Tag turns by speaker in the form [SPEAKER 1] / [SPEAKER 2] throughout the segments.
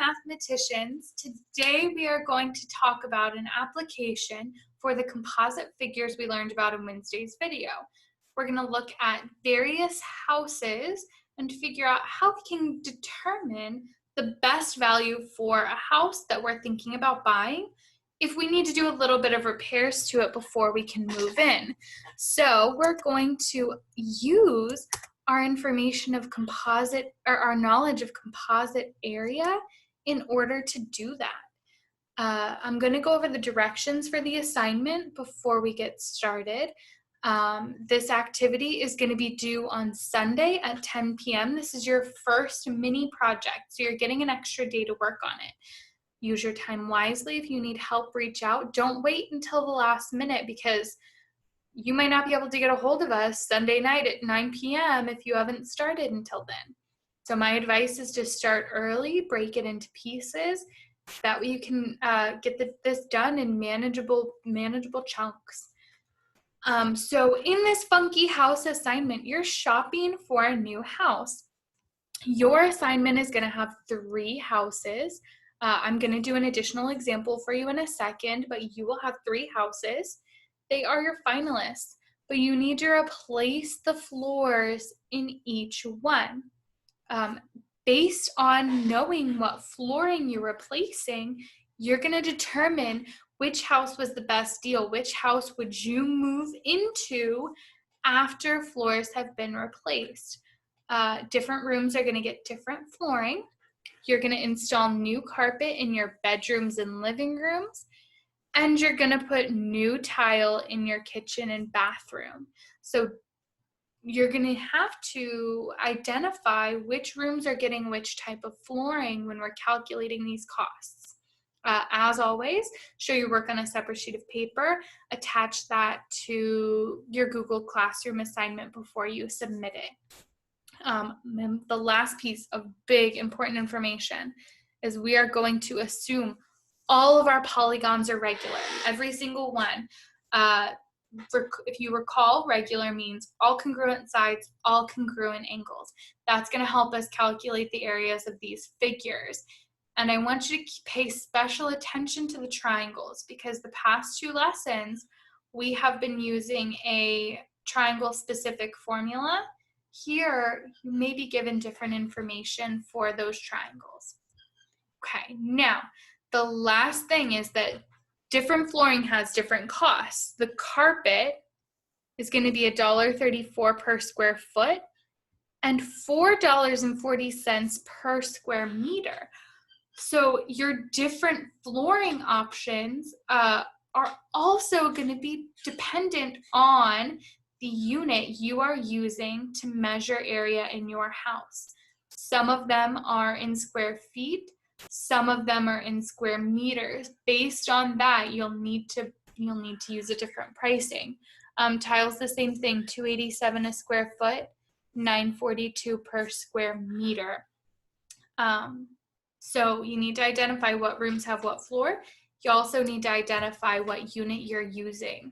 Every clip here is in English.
[SPEAKER 1] Mathematicians. Today we are going to talk about an application for the composite figures we learned about in Wednesday's video. We're going to look at various houses and figure out how we can determine the best value for a house that we're thinking about buying if we need to do a little bit of repairs to it before we can move in. So we're going to use our information of composite, or our knowledge of composite area, in order to do that. I'm going to go over the directions for the assignment before we get started. This activity is going to be due on Sunday at 10 p.m. This is your first mini project, so you're getting an extra day to work on it. Use your time wisely. If you need help, reach out. Don't wait until the last minute, because you might not be able to get a hold of us Sunday night at 9 p.m. if you haven't started until then. So my advice is to start early, break it into pieces. That way you can get this done in manageable chunks. So in this funky house assignment, you're shopping for a new house. Your assignment is going to have 3 houses. I'm going to do an additional example for you in a second, but you will have 3 houses. They are your finalists, but you need to replace the floors in each one. Based on knowing what flooring you're replacing, you're going to determine which house was the best deal. Which house would you move into after floors have been replaced? Different rooms are going to get different flooring. You're going to install new carpet in your bedrooms and living rooms. And you're going to put new tile in your kitchen and bathroom. So you're going to have to identify which rooms are getting which type of flooring when we're calculating these costs. As always, show your work on a separate sheet of paper. Attach that to your Google Classroom assignment before you submit it. The last piece of big important information is we are going to assume all of our polygons are regular, every single one. If you recall, regular means all congruent sides, all congruent angles. That's going to help us calculate the areas of these figures. And I want you to pay special attention to the triangles, because the past 2 lessons, we have been using a triangle-specific formula. Here, you may be given different information for those triangles. Okay, now, the last thing is that different flooring has different costs. The carpet is going to be $1.34 per square foot and $4.40 per square meter. So your different flooring options are also going to be dependent on the unit you are using to measure area in your house. Some of them are in square feet. Some of them are in square meters. Based on that, you'll need to use a different pricing. Tiles, the same thing, $2.87 a square foot, $9.42 per square meter. So you need to identify what rooms have what floor. You also need to identify what unit you're using.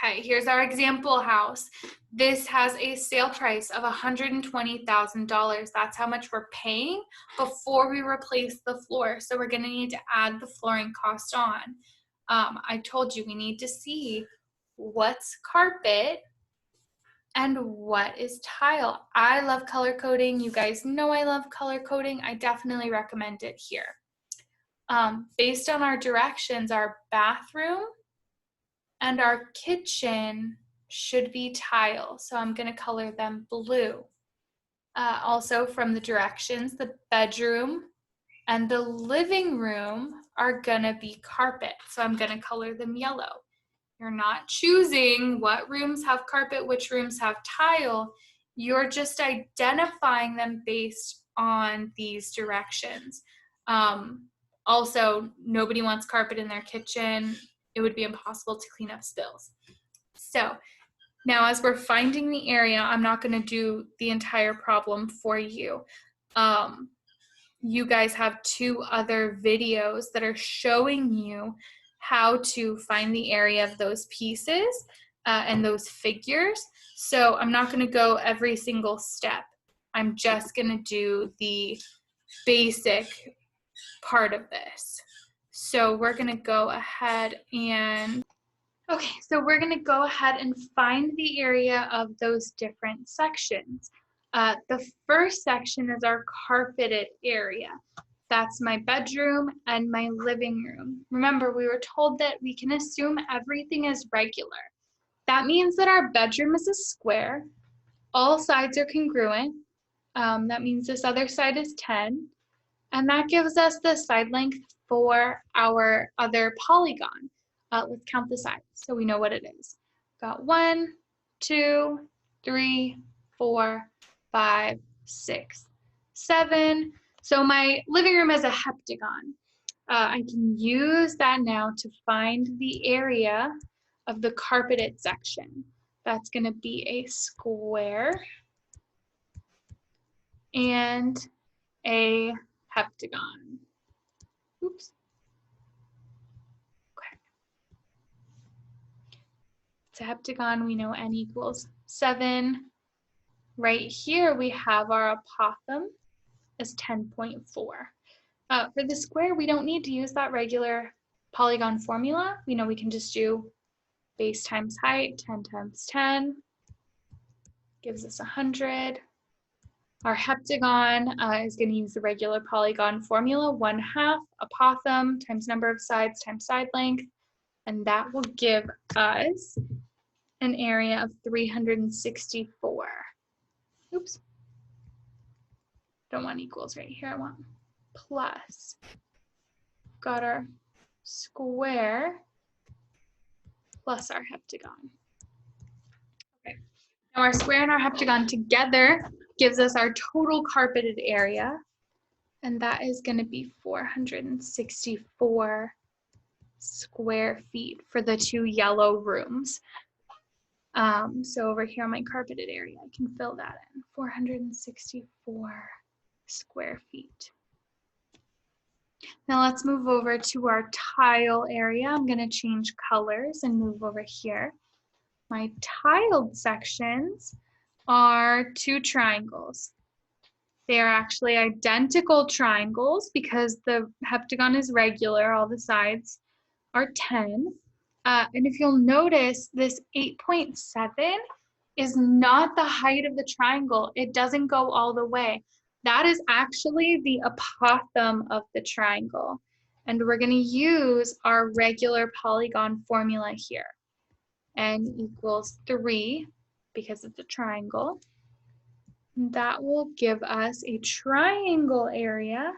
[SPEAKER 1] Okay, here's our example house. This has a sale price of $120,000. That's how much we're paying before we replace the floor. So we're going to need to add the flooring cost on. I told you we need to see what's carpet and what is tile. I love color coding. You guys know I love color coding. I definitely recommend it here. Based on our directions, our bathroom and our kitchen should be tile, so I'm going to color them blue. Also from the directions, the bedroom and the living room are going to be carpet, so I'm going to color them yellow. You're not choosing what rooms have carpet, which rooms have tile. You're just identifying them based on these directions. Also, nobody wants carpet in their kitchen. It would be impossible to clean up spills. So now as we're finding the area, I'm not going to do the entire problem for you. You guys have 2 other videos that are showing you how to find the area of those pieces and those figures. So I'm not going to go every single step. I'm just going to do the basic part of this. So we're gonna go ahead and, okay, so we're gonna go ahead and find the area of those different sections. The first section is our carpeted area. That's my bedroom and my living room. Remember, we were told that we can assume everything is regular. That means that our bedroom is a square. All sides are congruent. That means this other side is 10. And that gives us the side length for our other polygon. Let's count the sides so we know what it is. Got 1, 2, 3, 4, 5, 6, 7. So my living room is a heptagon. I can use that now to find the area of the carpeted section. That's going to be a square and a heptagon. Oops. Okay. It's a heptagon. We know n equals 7. Right here we have our apothem as 10.4. For the square, we don't need to use that regular polygon formula. We know we can just do base times height, 10 times 10, gives us 100. Our heptagon is going to use the regular polygon formula, 1/2 apothem times number of sides times side length, and that will give us an area of 364. Oops. Don't want equals right here, I want plus. Got our square plus our heptagon. Okay. Now our square and our heptagon together gives us our total carpeted area, and that is going to be 464 square feet for the 2 yellow rooms. So over here on my carpeted area, I can fill that in, 464 square feet. Now let's move over to our tile area. I'm going to change colors and move over here. My tiled sections are 2 triangles. They are actually identical triangles because the heptagon is regular, all the sides are 10. And if you'll notice, this 8.7 is not the height of the triangle. It doesn't go all the way. That is actually the apothem of the triangle. And we're going to use our regular polygon formula here. N equals 3 because it's a triangle. That will give us a triangle area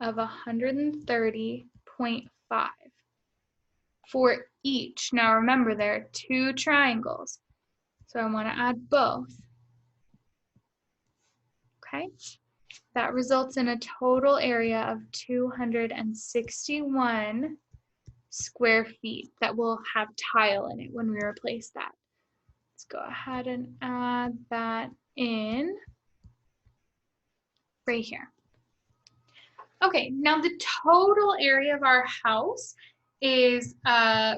[SPEAKER 1] of 130.5 for each. Now remember, there are 2 triangles, so I want to add both. Okay, that results in a total area of 261 square feet that will have tile in it when we replace that. Let's go ahead and add that in right here. Okay, now the total area of our house is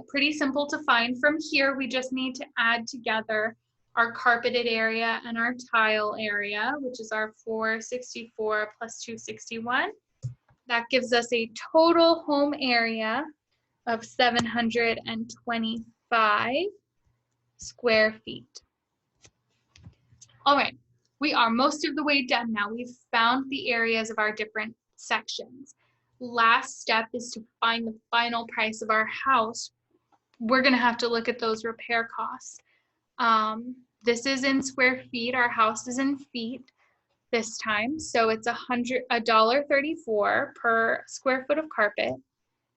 [SPEAKER 1] pretty simple to find. From here, we just need to add together our carpeted area and our tile area, which is our 464 plus 261. That gives us a total home area of 725 square feet. All right, we are most of the way done now. We've found the areas of our different sections. Last step is to find the final price of our house. We're going to have to look at those repair costs. This is in square feet. Our house is in feet this time. So it's $1.34 per square foot of carpet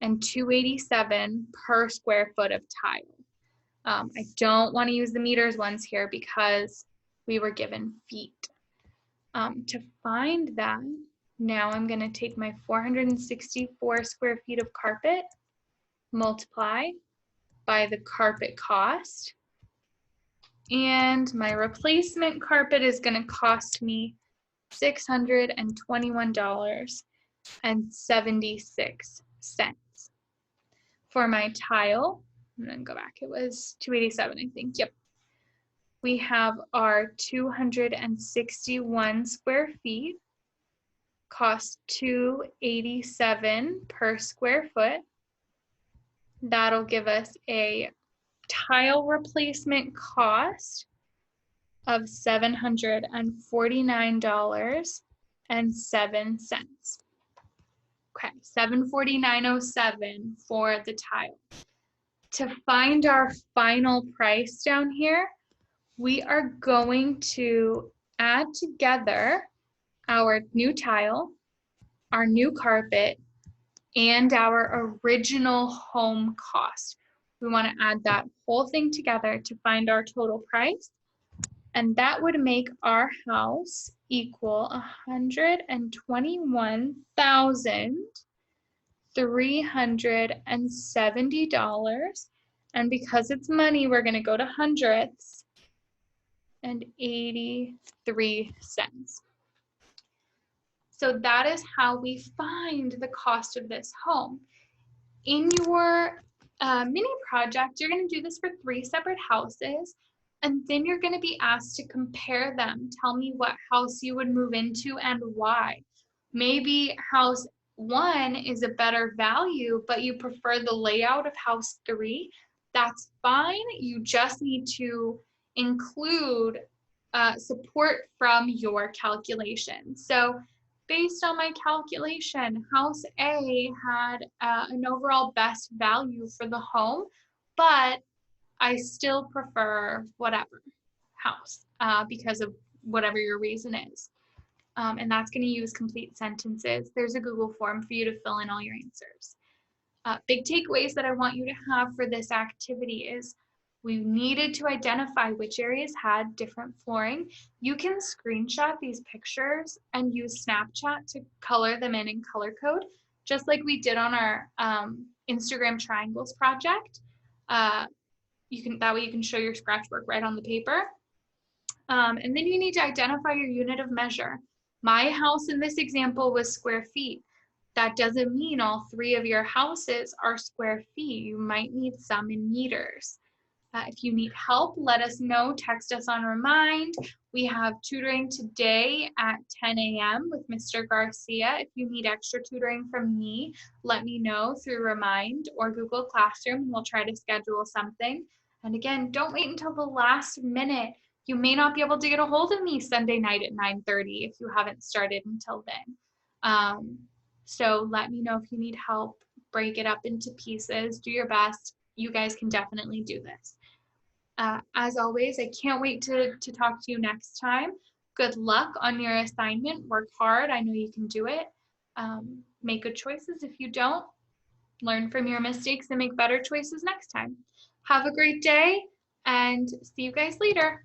[SPEAKER 1] and $2.87 per square foot of tile. I don't want to use the meters ones here because we were given feet. To find that, now I'm going to take my 464 square feet of carpet, multiply by the carpet cost, and my replacement carpet is going to cost me $621.76. For my tile, and then go back, it was $2.87, I think. Yep. We have our 261 square feet costs $287 per square foot. That'll give us a tile replacement cost of $749.07. Okay, $749.07 for the tile. To find our final price down here, we are going to add together our new tile, our new carpet, and our original home cost. We want to add that whole thing together to find our total price, and that would make our house equal $121,370. And because it's money, we're going to go to hundredths and 83 cents. So that is how we find the cost of this home. In your mini project, you're going to do this for 3 separate houses, and then you're going to be asked to compare them. Tell me what house you would move into and why. Maybe house 1 is a better value, but you prefer the layout of house 3. That's fine. You just need to include support from your calculation. So based on my calculation, house A had an overall best value for the home, but I still prefer whatever house because of whatever your reason is. And that's going to use complete sentences. There's a Google form for you to fill in all your answers. Big takeaways that I want you to have for this activity is we needed to identify which areas had different flooring. You can screenshot these pictures and use Snapchat to color them in color code, just like we did on our Instagram triangles project. That way you can show your scratch work right on the paper. And then you need to identify your unit of measure. My house in this example was square feet. That doesn't mean all 3 of your houses are square feet. You might need some in meters. If you need help, let us know. Text us on Remind. We have tutoring today at 10 a.m. with Mr. Garcia. If you need extra tutoring from me, let me know through Remind or Google Classroom. We'll try to schedule something. And again, don't wait until the last minute. You may not be able to get a hold of me Sunday night at 9:30 if you haven't started until then. So let me know if you need help. Break it up into pieces. Do your best. You guys can definitely do this. As always, I can't wait to talk to you next time. Good luck on your assignment. Work hard. I know you can do it. Make good choices. If you don't, learn from your mistakes and make better choices next time. Have a great day and see you guys later.